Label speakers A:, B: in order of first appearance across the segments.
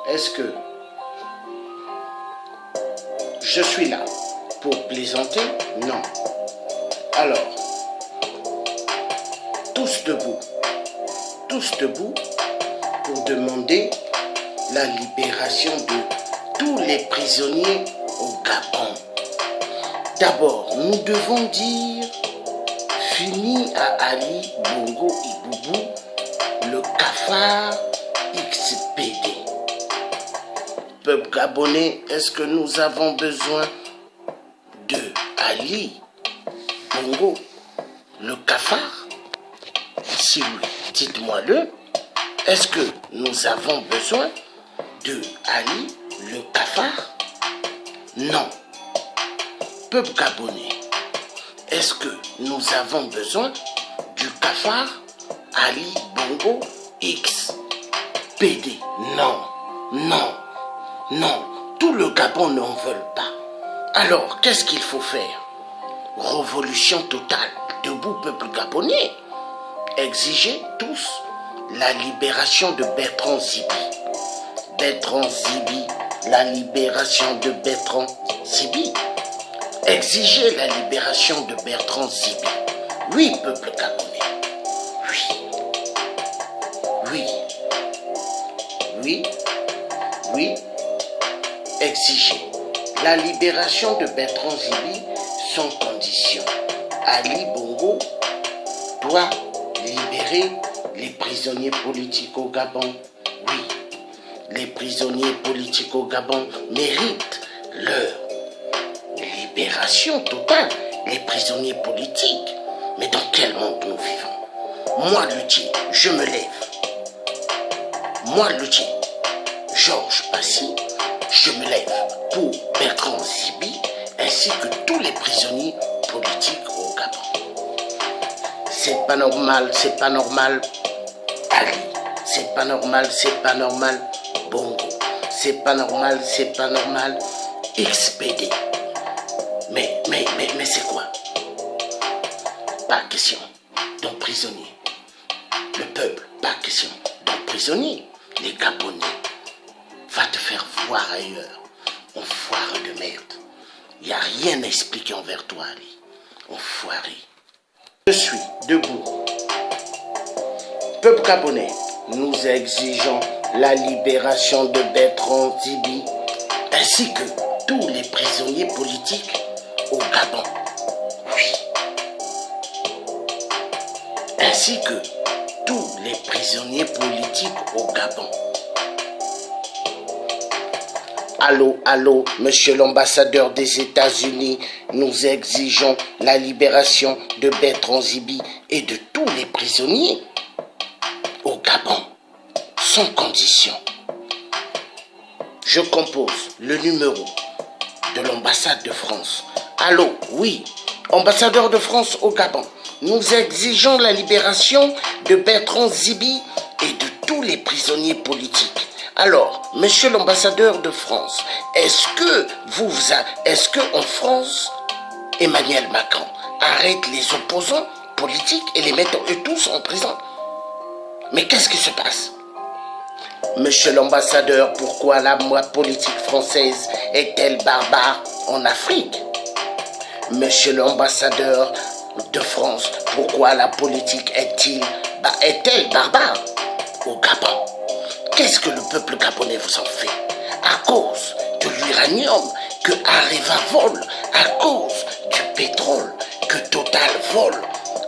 A: Est-ce que je suis là pour plaisanter? Non. Alors, tous debout pour demander la libération de tous les prisonniers au Gabon. D'abord, nous devons dire fini à Ali Bongo Iboubou, le cafard XPD. Peuple gabonais, est-ce que nous avons besoin de Ali Bongo, le cafard? Si oui, dites-moi-le. Est-ce que nous avons besoin de Ali le cafard? Non. Peuple gabonais, est-ce que nous avons besoin du cafard Ali Bongo X PD? Non, non, non. Tout le Gabon n'en veut pas. Alors, qu'est-ce qu'il faut faire? Révolution totale. Debout, peuple gabonais. Exigez tous la libération de Bertrand Zibi. Bertrand Zibi, la libération de Bertrand Zibi. Exigez la libération de Bertrand Zibi. Oui, peuple gabonais. Oui. Oui. Oui. Oui. Exigez la libération de Bertrand Zibi sans condition. Ali Bongo doit libérer les prisonniers politiques au Gabon. Oui, les prisonniers politiques au Gabon méritent leur libération totale. Les prisonniers politiques. Mais dans quel monde nous vivons? Moi, Luthier, je me lève. Moi, Luthier, Georges Passy, je me lève pour Bertrand Zibi ainsi que tous les prisonniers politiques au Gabon. C'est pas normal, c'est pas normal. Ali, c'est pas normal, c'est pas normal. Bongo, c'est pas normal, c'est pas normal. XPD. Mais c'est quoi? Pas question d'emprisonner le peuple, pas question d'emprisonner les Gabonais. Va te faire voir ailleurs, enfoiré de merde. Il n'y a rien à expliquer envers toi, Ali. Enfoiré. Je suis debout. Peuple gabonais, nous exigeons la libération de Bertrand Zibi ainsi que tous les prisonniers politiques au Gabon. Oui. Ainsi que tous les prisonniers politiques au Gabon. Allô, allô, monsieur l'ambassadeur des États-Unis, nous exigeons la libération de Bertrand Zibi et de tous les prisonniers au Gabon, sans condition. Je compose le numéro de l'ambassade de France. Allô, oui, ambassadeur de France au Gabon, nous exigeons la libération de Bertrand Zibi et de tous les prisonniers politiques. Alors, monsieur l'ambassadeur de France, est-ce que en France, Emmanuel Macron arrête les opposants politiques et les met eux tous en prison? Mais qu'est-ce qui se passe? Monsieur l'ambassadeur, pourquoi la politique française est-elle barbare en Afrique? Monsieur l'ambassadeur de France, pourquoi la politique est-elle barbare au Gabon? Qu'est-ce que le peuple gabonais vous en fait? À cause de l'uranium que Areva vole, à cause du pétrole que Total vole,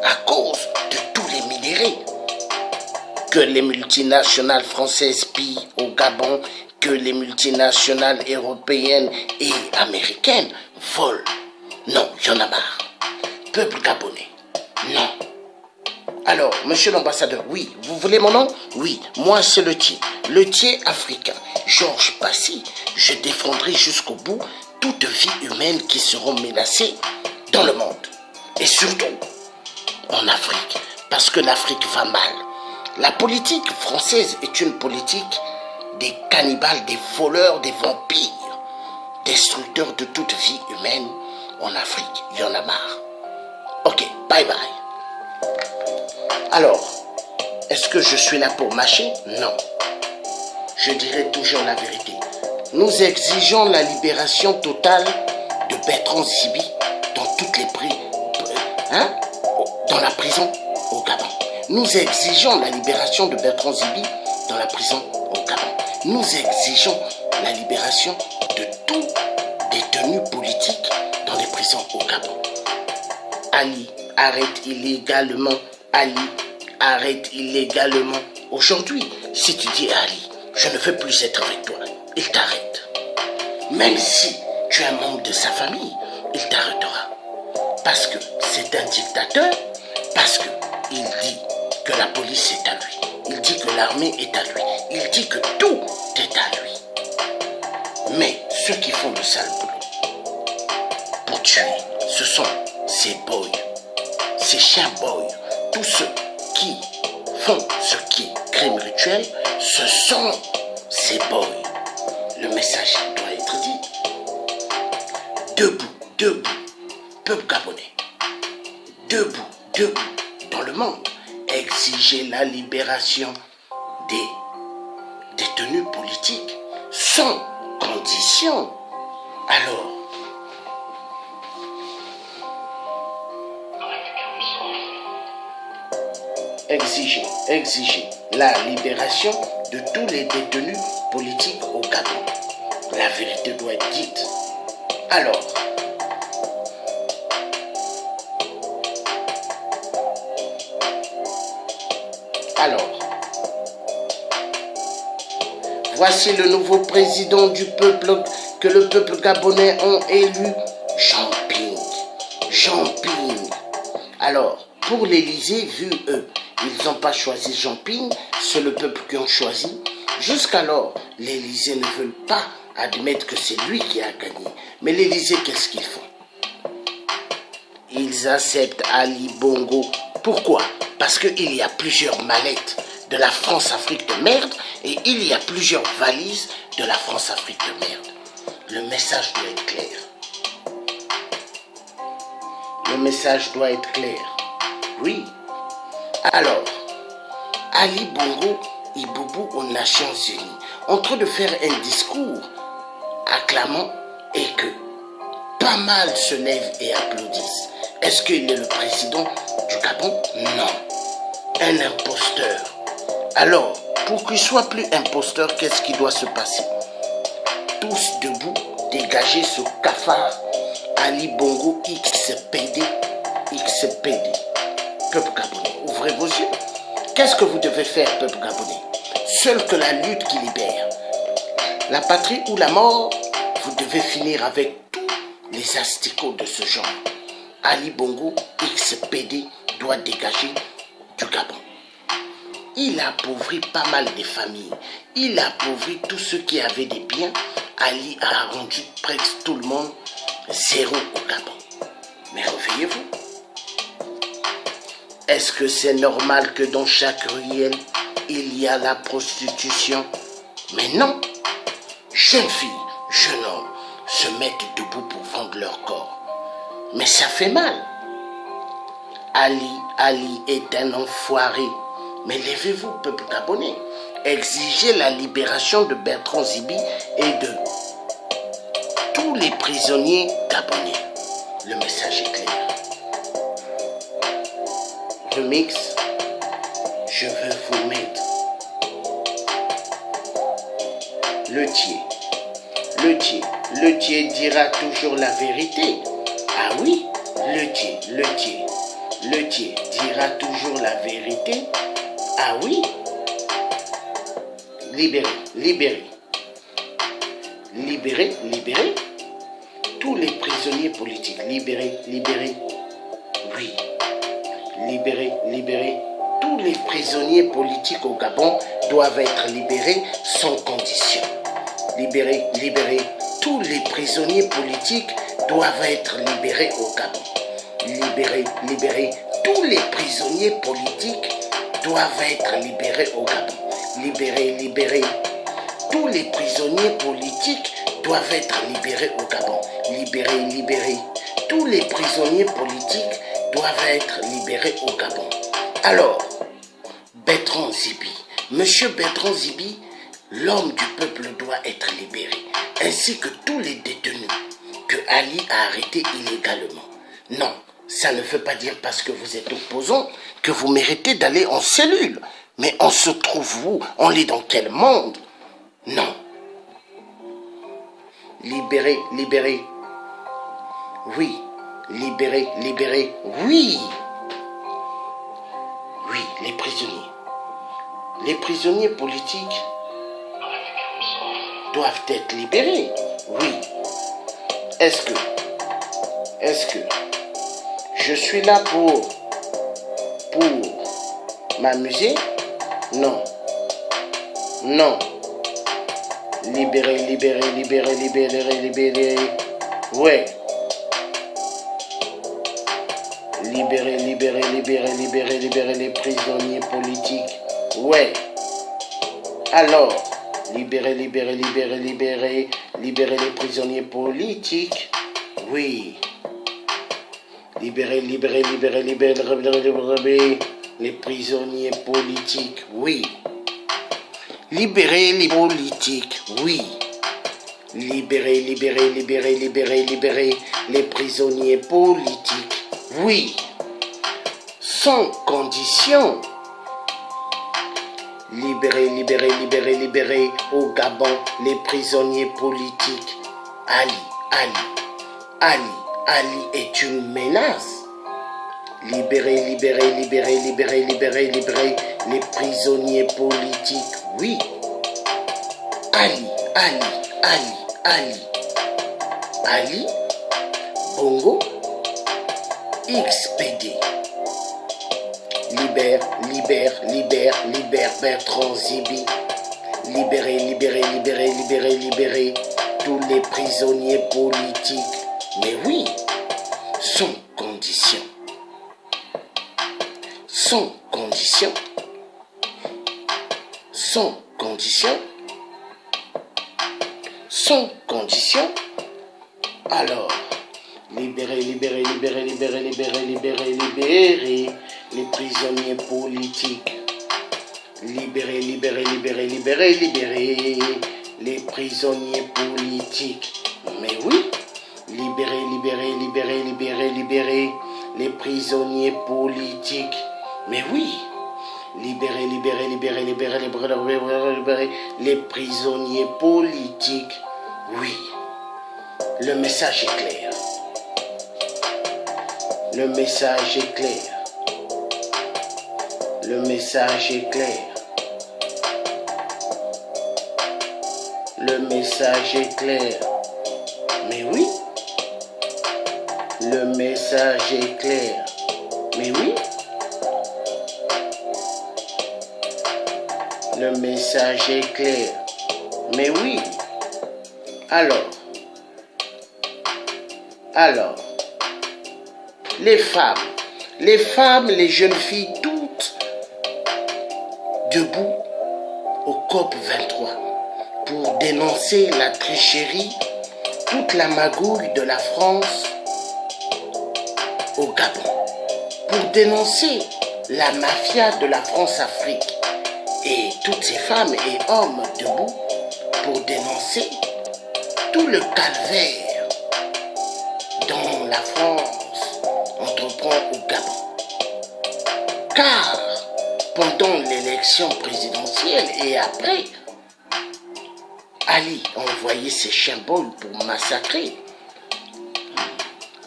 A: à cause de tous les minéraux que les multinationales françaises pillent au Gabon, que les multinationales européennes et américaines volent. Non, il y en a marre. Peuple gabonais, non. Alors, monsieur l'ambassadeur, oui, vous voulez mon nom? Oui, moi c'est le tiers africain, Georges Passy. Je défendrai jusqu'au bout toute vie humaine qui seront menacées dans le monde. Et surtout, en Afrique, parce que l'Afrique va mal. La politique française est une politique des cannibales, des voleurs, des vampires, destructeurs de toute vie humaine en Afrique. Il y en a marre. Ok, bye bye. Alors, est-ce que je suis là pour mâcher? Non. je dirai toujours la vérité. Nous exigeons la libération totale de Bertrand Zibi dans toutes les dans la prison au Gabon. Nous exigeons la libération de Bertrand Zibi dans la prison au Gabon. Nous exigeons la libération de tous détenus politiques dans les prisons au Gabon. Ali arrête illégalement. Ali arrête illégalement. Aujourd'hui, si tu dis à Ali, je ne veux plus être avec toi, il t'arrête. Même si tu es un membre de sa famille, il t'arrêtera. Parce que c'est un dictateur, parce qu'il dit que la police est à lui. Il dit que l'armée est à lui. Il dit que tout est à lui. Mais ceux qui font le sale boulot pour tuer, ce sont ces boys, ces chiens boys. Tous ceux qui font ce qui est crime rituel, ce sont ces boys. Le message doit être dit. Debout, debout, peuple gabonais. Debout, debout, dans le monde. Exiger la libération des détenus politiques sans condition. Alors, exiger la libération de tous les détenus politiques au Gabon. La vérité doit être dite. Alors, voici le nouveau président du peuple que le peuple gabonais a élu, Jean Ping. Jean Ping. Alors, pour l'Élysée, vu eux, ils n'ont pas choisi Jean Ping, c'est le peuple qui ont choisi. Jusqu'alors, l'Élysée ne veut pas admettre que c'est lui qui a gagné. Mais l'Élysée, qu'est-ce qu'ils font? Ils acceptent Ali Bongo. Pourquoi? Parce qu'il y a plusieurs mallettes de la France-Afrique de merde et il y a plusieurs valises de la France-Afrique de merde. Le message doit être clair. Le message doit être clair. Oui. Alors, Ali Bongo et Boubou aux Nations Unies en train de faire un discours acclamant et que pas mal se lèvent et applaudissent. Est-ce qu'il est le président du Gabon? Non. Un imposteur. Alors, pour qu'il soit plus imposteur, qu'est-ce qui doit se passer? Tous debout, dégagez ce cafard. Ali Bongo XPD. XPD. Peuple gabonais, ouvrez vos yeux. Qu'est-ce que vous devez faire, peuple gabonais? Seul que la lutte qui libère. La patrie ou la mort, vous devez finir avec tous les asticots de ce genre. Ali Bongo XPD doit dégager du Gabon. Il a appauvri pas mal des familles. Il a appauvri tous ceux qui avaient des biens. Ali a rendu presque tout le monde zéro au Gabon. Mais réveillez-vous. Est-ce que c'est normal que dans chaque ruelle, il y a la prostitution? Mais non. Jeunes filles, jeunes hommes se mettent debout pour vendre leur corps. Mais ça fait mal. Ali est un enfoiré. Mais levez-vous, peuple gabonais. Exigez la libération de Bertrand Zibi et de tous les prisonniers gabonais. Le message est clair. Remix, je veux vous mettre le tiers dira toujours la vérité. Ah oui, le tiers dira toujours la vérité. Ah oui, libérez tous les prisonniers politiques. Libérez, oui. Libérez. Tous les prisonniers politiques au Gabon doivent être libérés sans condition. Libérez. Tous les prisonniers politiques doivent être libérés au Gabon. Libérez. Tous les prisonniers politiques doivent être libérés au Gabon. Libérez. Tous les prisonniers politiques doivent être libérés au Gabon. Libérez. Tous les prisonniers politiques doivent être libérés au Gabon. Alors, Bertrand Zibi, Monsieur Bertrand Zibi, L'homme du peuple doit être libéré, ainsi que tous les détenus que Ali a arrêtés illégalement. Non, ça ne veut pas dire parce que vous êtes opposant que vous méritez d'aller en cellule. Mais on se trouve où? On est dans quel monde? Non. Libérez, libérez. Oui. Libérez, libérez. Oui. Oui, les prisonniers. Les prisonniers politiques doivent être libérés. Oui. Est-ce que je suis là pour m'amuser? Non. Non. Libérez, libérez, libérez, libérez, libérez. Ouais. Libérez, libérez, libérez, libérez, libérez les prisonniers politiques. Ouais. Alors, libérez, libérez, libérez, libérez, libérez les prisonniers politiques. Oui. Libérez, libérez, libérez, libérez, libérez les prisonniers politiques. Oui. Libérez les politiques. Oui. Libérez, libérez, libérez, libérez, libérez les prisonniers politiques. Oui. Sans condition. Libérez, libérez, libérez, libérez au Gabon les prisonniers politiques. Ali est une menace. Libérez, libérez, libérez, libérez, libérez, libérez les prisonniers politiques. Oui. Ali, Bongo, XPD. Libère Bertrand Zibi. Libérez, libérez, libérez, libérez, libérez tous les prisonniers politiques. Mais oui, sans condition. Sans condition. Sans condition. Sans condition. Alors, libérez, libérez, libérez, libérez, libérez, libérez, libérez les prisonniers politiques. Libérez, libérez, libérez, libérez, libérez les prisonniers politiques. Mais oui, libérez, libérez, libérez, libérez, libérez les prisonniers politiques. Mais oui, libérez, libérez, libérez, libérez, libérez, libérez les prisonniers politiques. Oui, le message est clair. Le message est clair. Le message est clair. Le message est clair. Mais oui. Le message est clair. Mais oui. Le message est clair. Mais oui. Alors, les femmes, les jeunes filles, toutes debout au COP 23 pour dénoncer la tricherie, toute la magouille de la France au Gabon, pour dénoncer la mafia de la France-Afrique et toutes ces femmes et hommes debout pour dénoncer tout le calvaire dont la France entreprend au Gabon. Car pendant l'élection présidentielle et après, Ali a envoyé ses chiens-bols pour massacrer.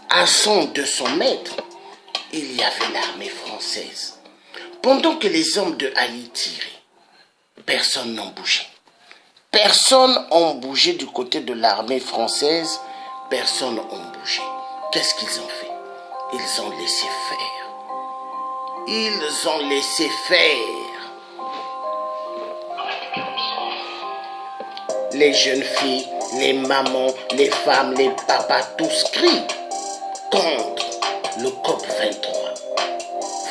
A: À 200 mètres, il y avait l'armée française. Pendant que les hommes de Ali tiraient, personne n'a bougé. Personne n'a bougé du côté de l'armée française. Personne n'a bougé. Qu'est-ce qu'ils ont fait? Ils ont laissé faire. Ils ont laissé faire. Les jeunes filles, les mamans, les femmes, les papas, tous crient contre le COP 23.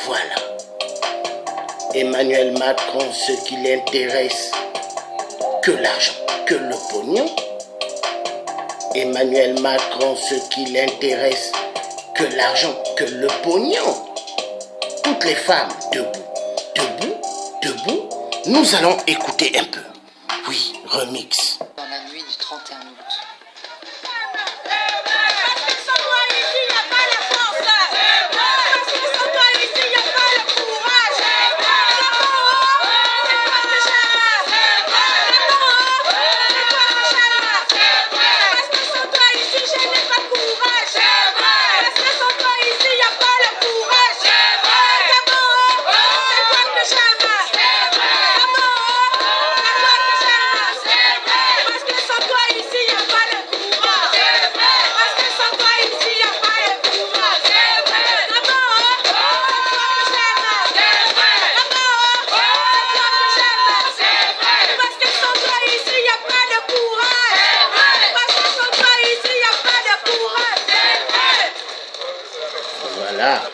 A: Voilà. Emmanuel Macron, ce qui l'intéresse, que l'argent, que le pognon. Emmanuel Macron, ce qui l'intéresse, que l'argent, que le pognon. Toutes les femmes debout, debout, debout. Nous allons écouter un peu. Oui. Remix.
B: Dans la nuit du 31 août.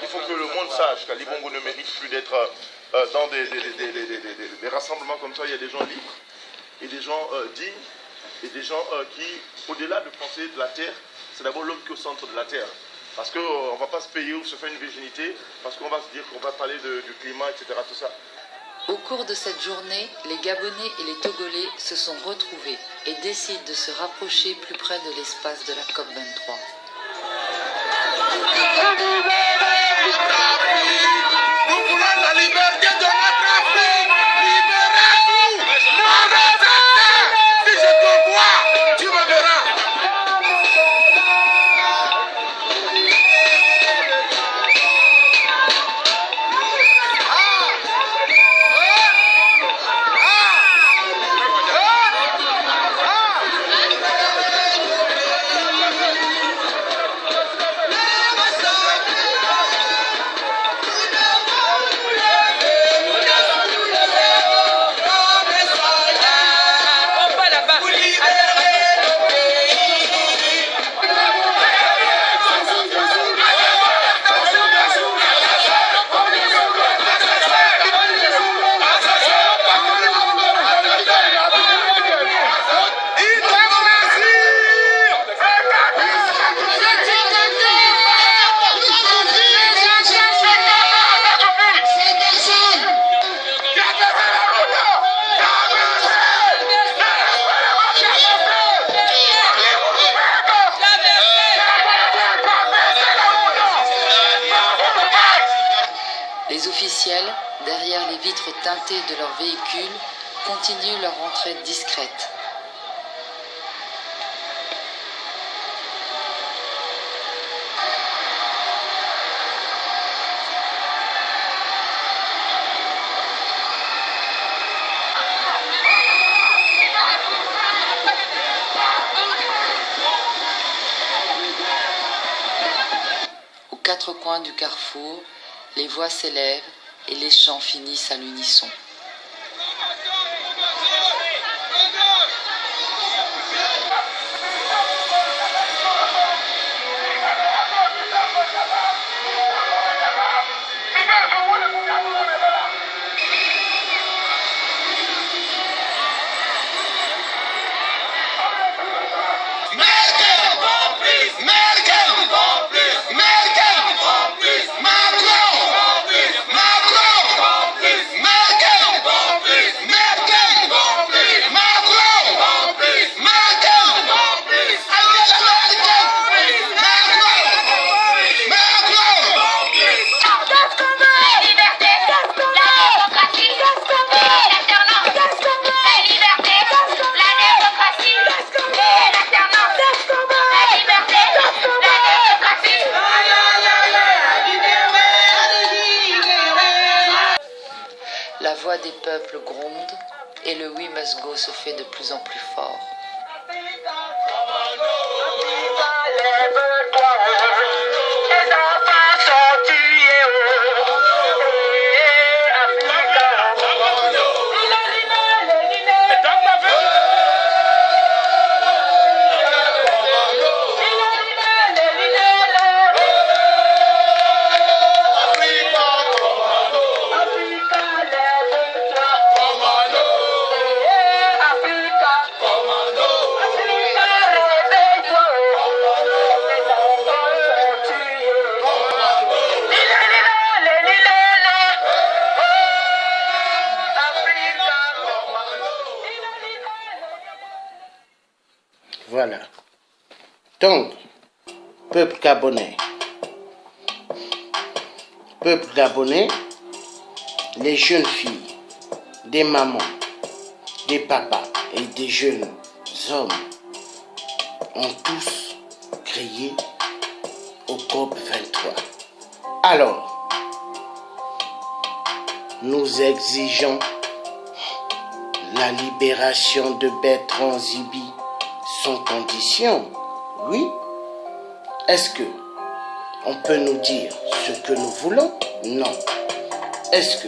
C: Il faut que le monde sache qu'Ali Bongo ne mérite plus d'être dans des rassemblements comme ça. Il y a des gens libres et des gens dignes et des gens qui, au-delà de penser de la terre, c'est d'abord l'homme qui est au centre de la terre. Parce qu'on ne va pas se payer ou se faire une virginité, parce qu'on va se dire qu'on va parler du climat, etc. Tout ça.
B: Au cours de cette journée, les Gabonais et les Togolais se sont retrouvés et décident de se rapprocher plus près de l'espace de la COP23.
D: Nous voulons la liberté de notre Afrique. Libérez-nous. Non, non, si je te vois, tu me verras.
B: Les officiels, derrière les vitres teintées de leurs véhicules, continuent leur entrée discrète. Aux quatre coins du carrefour, les voix s'élèvent et les chants finissent à l'unisson. La voix des peuples gronde et le We Must Go se fait de plus en plus fort.
D: Africa,
A: Voilà. Donc, peuple gabonais, les jeunes filles, des mamans, des papas et des jeunes hommes ont tous crié au COP 23. Alors, nous exigeons la libération de Bertrand Zibi sans condition. Oui. Est-ce que on peut nous dire ce que nous voulons? Non. Est-ce que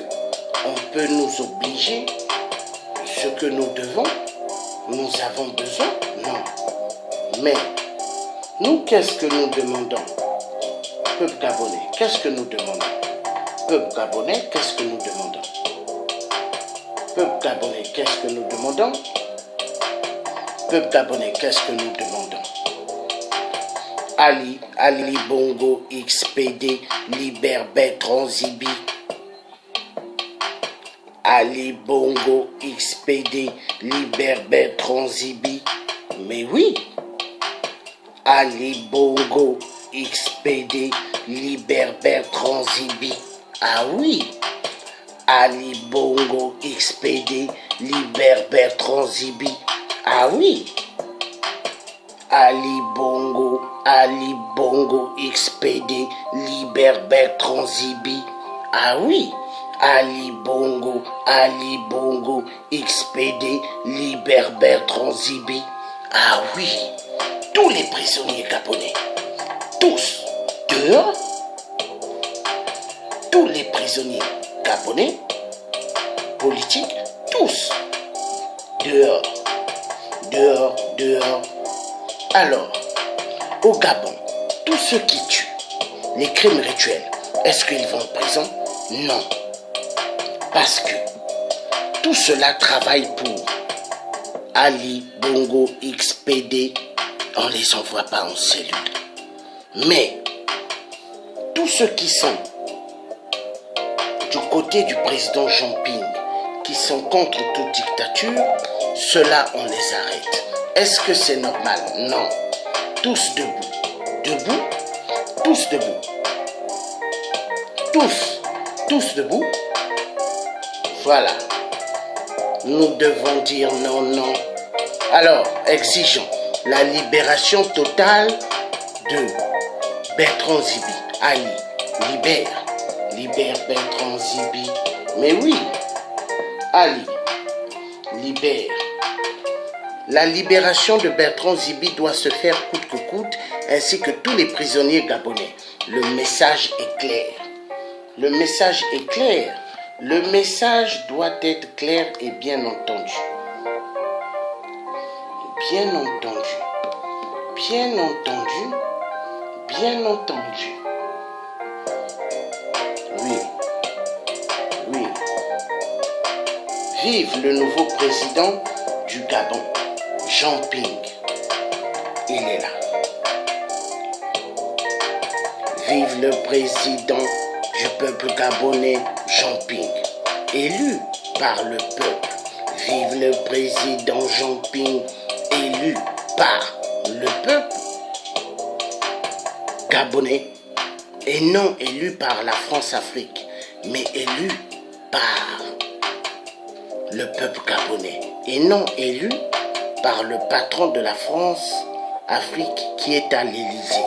A: on peut nous obliger ce que nous devons? Nous avons besoin? Non. Mais nous, qu'est-ce que nous demandons? Peuple gabonais, qu'est-ce que nous demandons? Peuple gabonais, qu'est-ce que nous demandons? Peuple gabonais, qu'est-ce que nous demandons? Peuple gabonais, qu'est-ce que nous demandons? Ali Bongo XPD libère Bertrand Zibi. Ali Bongo XPD libère Bertrand Zibi. Mais oui, Ali Bongo XPD libère Bertrand Zibi. Ah oui, Ali Bongo XPD libère Bertrand Zibi. Ah oui, Ali Bongo XPD libère Bertrand Zibi. Ah oui, Ali Bongo XPD libère Bertrand Zibi. Ah oui, tous les prisonniers gabonais, tous dehors. Tous les prisonniers gabonais, politiques, tous dehors, dehors, dehors. Alors, au Gabon, tous ceux qui tuent, les crimes rituels, est-ce qu'ils vont en prison? Non. Parce que tout cela travaille pour Ali Bongo XPD. On ne les envoie pas en cellule. Mais tous ceux qui sont du côté du président Jean-Ping, qui sont contre toute dictature, ceux-là, on les arrête. Est-ce que c'est normal? Non. Tous debout. Debout. Tous debout. Tous debout. Voilà. Nous devons dire non, non. Alors, exigeons la libération totale de Bertrand Zibi. Ali, libère Bertrand Zibi. Mais oui, Ali, libère. La libération de Bertrand Zibi doit se faire coûte que coûte, ainsi que tous les prisonniers gabonais. Le message est clair. Le message est clair. Le message doit être clair et bien entendu. Bien entendu. Bien entendu. Bien entendu. Oui. Oui. Vive le nouveau président du Gabon, Jean-Ping. Il est là. Vive le président du peuple gabonais, Jean-Ping, élu par le peuple. Vive le président Jean-Ping, élu par le peuple gabonais, et non élu par la France-Afrique, mais élu par le peuple gabonais, et non élu par le patron de la France-Afrique qui est à l'Élysée.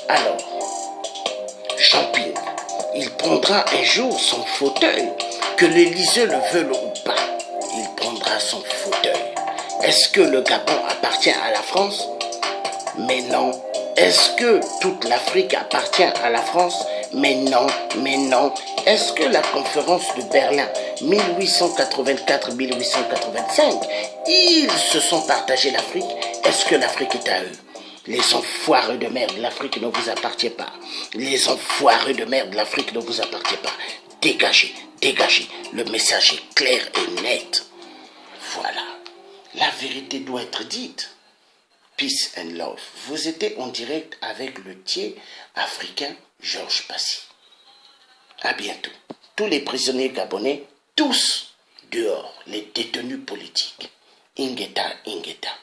A: Alors, Jean-Ping, il prendra un jour son fauteuil, que l'Élysée le veuille ou pas. Il prendra son fauteuil. Est-ce que le Gabon appartient à la France? Mais non. Est-ce que toute l'Afrique appartient à la France? Mais non, mais non. Est-ce que la conférence de Berlin 1884-1885, ils se sont partagés l'Afrique? Est-ce que l'Afrique est à eux? Les enfoirés de merde, l'Afrique ne vous appartient pas. Les enfoirés de merde, l'Afrique ne vous appartient pas. Dégagez, dégagez. Le message est clair et net. Voilà. La vérité doit être dite. Peace and love. Vous étiez en direct avec le tiers africain Georges Passy. À bientôt. Tous les prisonniers gabonais, tous dehors, les détenus politiques. Ingeta, Ingeta.